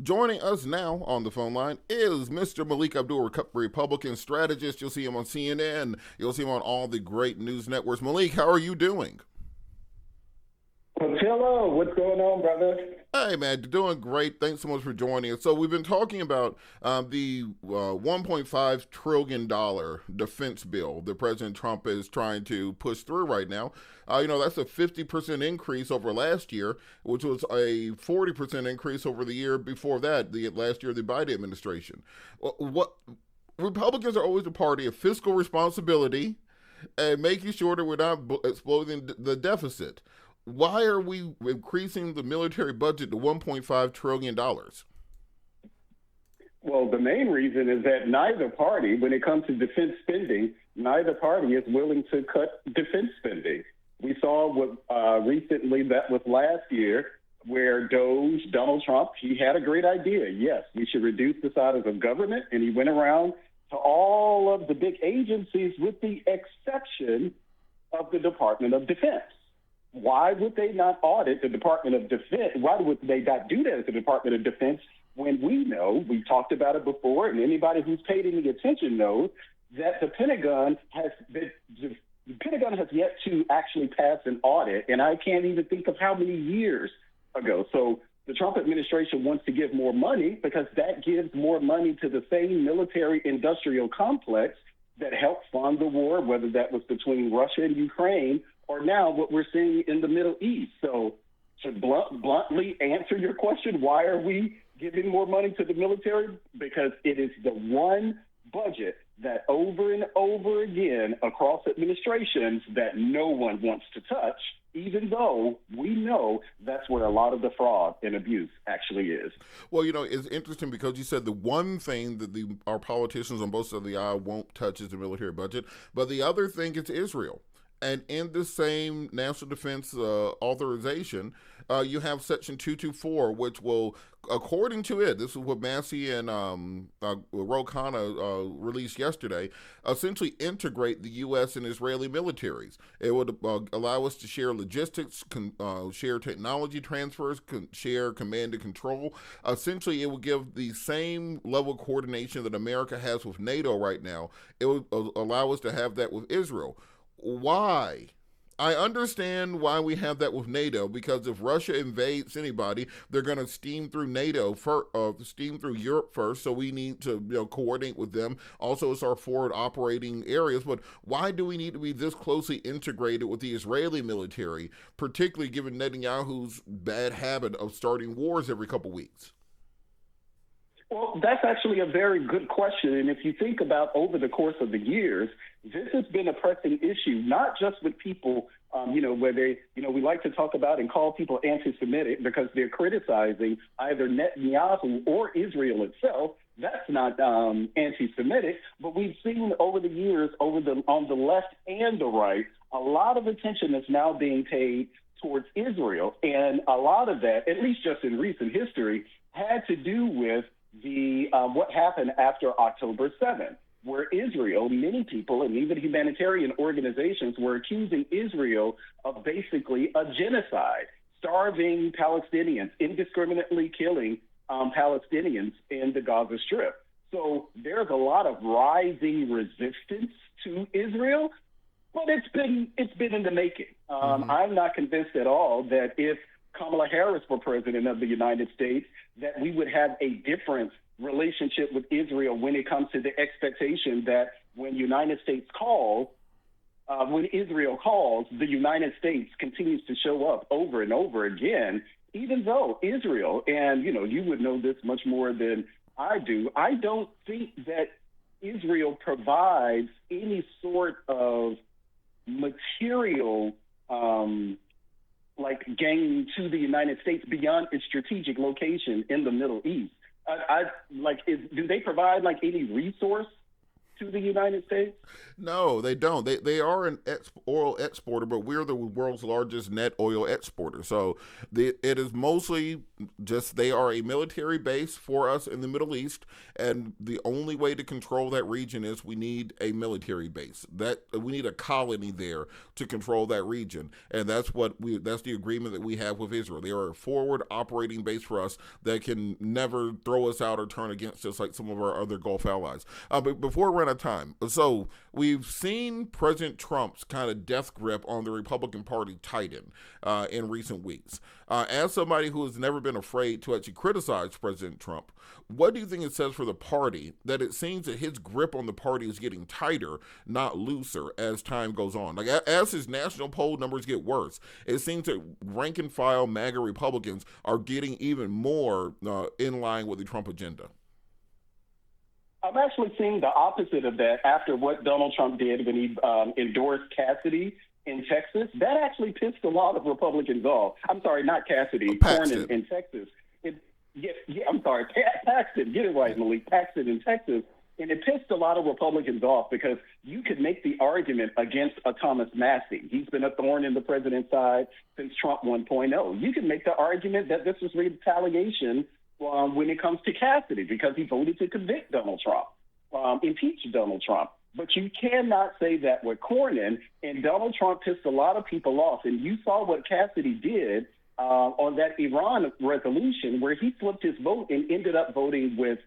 Joining us now on the phone line is Mr. Melik Abdul, Republican strategist. You'll see him on CNN. You'll see him on all the great news networks. Melik, how are you doing? Patillo, what's going on, brother? Hey, man, doing great. Thanks so much for joining us. So we've been talking about the $1.5 trillion defense bill that President Trump is trying to push through right now. That's a 50% increase over last year, which was a 40% increase over the year before that, the last year of the Biden administration. What Republicans are always a party of fiscal responsibility and making sure that we're not exploding the deficit. Why are we increasing the military budget to $1.5 trillion? Well, the main reason is that neither party, when it comes to defense spending, neither party is willing to cut defense spending. We saw recently, that was last year, where Donald Trump, he had a great idea. Yes, we should reduce the size of government, and he went around to all of the big agencies with the exception of the Department of Defense. Why would they not audit the Department of Defense? Why would they not do that at the Department of Defense when we know, we've talked about it before, and anybody who's paid any attention knows that the Pentagon has yet to actually pass an audit, and I can't even think of how many years ago. So the Trump administration wants to give more money because that gives more money to the same military-industrial complex that helped fund the war, whether that was between Russia and Ukraine or now what we're seeing in the Middle East. So to bluntly answer your question, why are we giving more money to the military? Because it is the one budget that over and over again across administrations that no one wants to touch, even though we know that's where a lot of the fraud and abuse actually is. Well, it's interesting because you said the one thing that our politicians on both sides of the aisle won't touch is the military budget, but the other thing is Israel. And in the same national defense authorization, you have Section 224, which will, according to it, this is what Massey and Ro Khanna released yesterday, essentially integrate the U.S. and Israeli militaries. It would allow us to share logistics, share technology transfers, share command and control. Essentially, it would give the same level of coordination that America has with NATO right now. It would allow us to have that with Israel. Why? I understand why we have that with NATO, because if Russia invades anybody, they're going to steam through NATO, steam through Europe first, so we need to coordinate with them. Also, it's our forward operating areas, but why do we need to be this closely integrated with the Israeli military, particularly given Netanyahu's bad habit of starting wars every couple weeks? Well, that's actually a very good question. And if you think about over the course of the years, this has been a pressing issue, not just with people, where they, we like to talk about and call people anti-Semitic because they're criticizing either Netanyahu or Israel itself. That's not anti-Semitic, but we've seen over the years, on the left and the right, a lot of attention is now being paid towards Israel. And a lot of that, at least just in recent history, had to do with what happened after October 7th, where Israel, many people, and even humanitarian organizations were accusing Israel of basically a genocide, starving Palestinians, indiscriminately killing Palestinians in the Gaza Strip. So there's a lot of rising resistance to Israel, but it's been in the making. I'm not convinced at all that if Kamala Harris were president of the United States, that we would have a different relationship with Israel when it comes to the expectation that when Israel calls, the United States continues to show up over and over again, even though Israel, and you would know this much more than I do, I don't think that Israel provides any sort of material gain to the United States beyond its strategic location in the Middle East. Do they provide any resource to the United States? No, they don't. They are an oil exporter, but we're the world's largest net oil exporter. So it is mostly Just they are a military base for us in the Middle East, and the only way to control that region is we need a military base. That we need a colony there to control that region, and that's the agreement that we have with Israel. They are a forward operating base for us that can never throw us out or turn against us like some of our other Gulf allies. But before we run out of time, so we've seen President Trump's kind of death grip on the Republican Party tighten in recent weeks. As somebody who has never been afraid to actually criticize President Trump, what do you think it says for the party that it seems that his grip on the party is getting tighter, not looser, as time goes on? Like as his national poll numbers get worse, it seems that rank and file MAGA Republicans are getting even more in line with the Trump agenda. I'm actually seeing the opposite of that after what Donald Trump did when he endorsed Cassidy in Texas. That actually pissed a lot of Republicans off. I'm sorry, not Cassidy, Cornyn in Texas. I'm sorry, Paxton. Get it right, Melik. Paxton in Texas. And it pissed a lot of Republicans off because you could make the argument against a Thomas Massey. He's been a thorn in the president's side since Trump 1.0. You can make the argument that this was retaliation when it comes to Cassidy because he voted to convict Donald Trump, impeach Donald Trump. But you cannot say that with Cornyn, and Donald Trump pissed a lot of people off. And you saw what Cassidy did on that Iran resolution where he flipped his vote and ended up voting with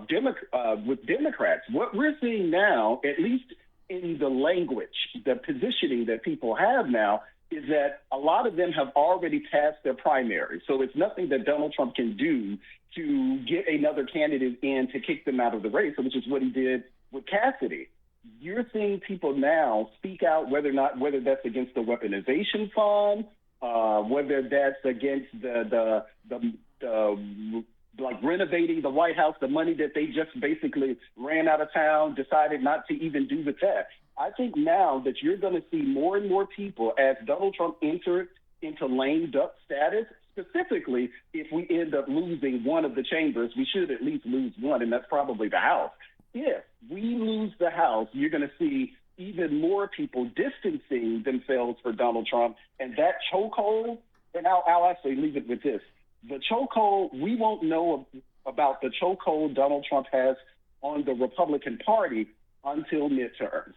Democrats. What we're seeing now, at least in the language, the positioning that people have now, is that a lot of them have already passed their primary. So it's nothing that Donald Trump can do to get another candidate in to kick them out of the race, which is what he did with Cassidy. You're seeing people now speak out whether that's against the weaponization fund, whether that's against the like renovating the White House, the money that they just basically ran out of town, decided not to even do the test. I think now that you're going to see more and more people as Donald Trump entered into lame duck status, specifically if we end up losing one of the chambers, we should at least lose one, and that's probably the House. If we lose the House, you're going to see even more people distancing themselves for Donald Trump, and that chokehold, and I'll actually leave it with this. The chokehold, we won't know about the chokehold Donald Trump has on the Republican Party until midterms.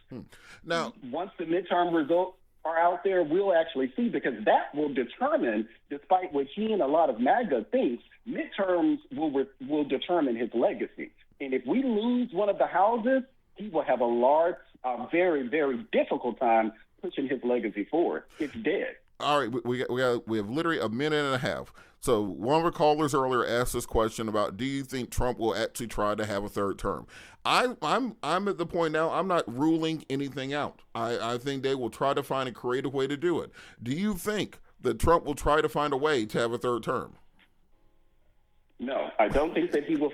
Now, once the midterm results are out there, we'll actually see, because that will determine, despite what he and a lot of MAGA thinks, midterms will determine his legacy. And if we lose one of the houses, he will have a very, very difficult time pushing his legacy forward. It's dead. All right, we have literally a minute and a half. So one of our callers earlier asked this question about, do you think Trump will actually try to have a third term? I'm at the point now, I'm not ruling anything out. I think they will try to find a creative way to do it. Do you think that Trump will try to find a way to have a third term? No, I don't think that he will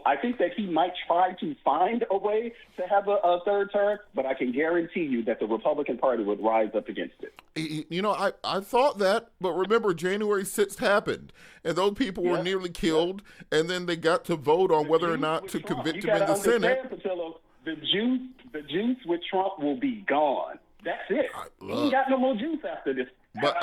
I think that he might try to find a way to have a third term, but I can guarantee you that the Republican Party would rise up against it. You know, I thought that, but remember, January 6th happened, and those people were nearly killed, and then they got to vote on whether or not to convict him in the Senate. Patillo, the juice with Trump will be gone. That's it. He ain't got no more juice after this. But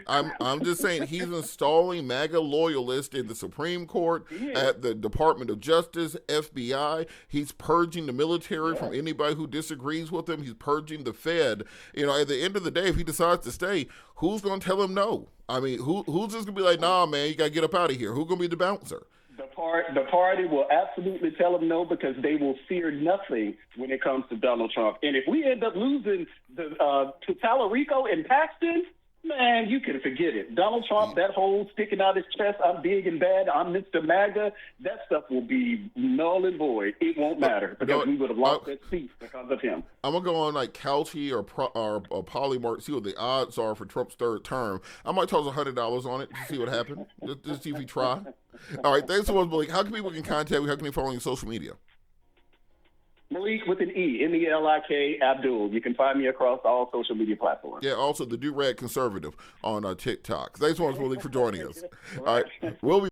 I'm just saying, he's installing MAGA loyalists in the Supreme Court, at the Department of Justice, FBI. He's purging the military from anybody who disagrees with him. He's purging the Fed. You know, at the end of the day, if he decides to stay, who's going to tell him no? I mean, who's just going to be like, nah, man, you got to get up out of here? Who's going to be the bouncer? The party will absolutely tell him no, because they will fear nothing when it comes to Donald Trump. And if we end up losing to Tallarico and Paxton, man, you can forget it. Donald Trump, that whole sticking out his chest, I'm big and bad, I'm Mr. MAGA, that stuff will be null and void. It won't matter, because we would have lost that seat because of him. I'm going to go on like Couchy or Polymark, see what the odds are for Trump's third term. I might toss $100 on it to see what happens, just see if we try. All right, thanks so much, Melik. How can people contact you? How can they follow you on social media? Melik with an E, Melik, Abdul. You can find me across all social media platforms. Yeah, also the Do-Rag Conservative on TikTok. Thanks so much, Melik, for joining us. All right, we'll be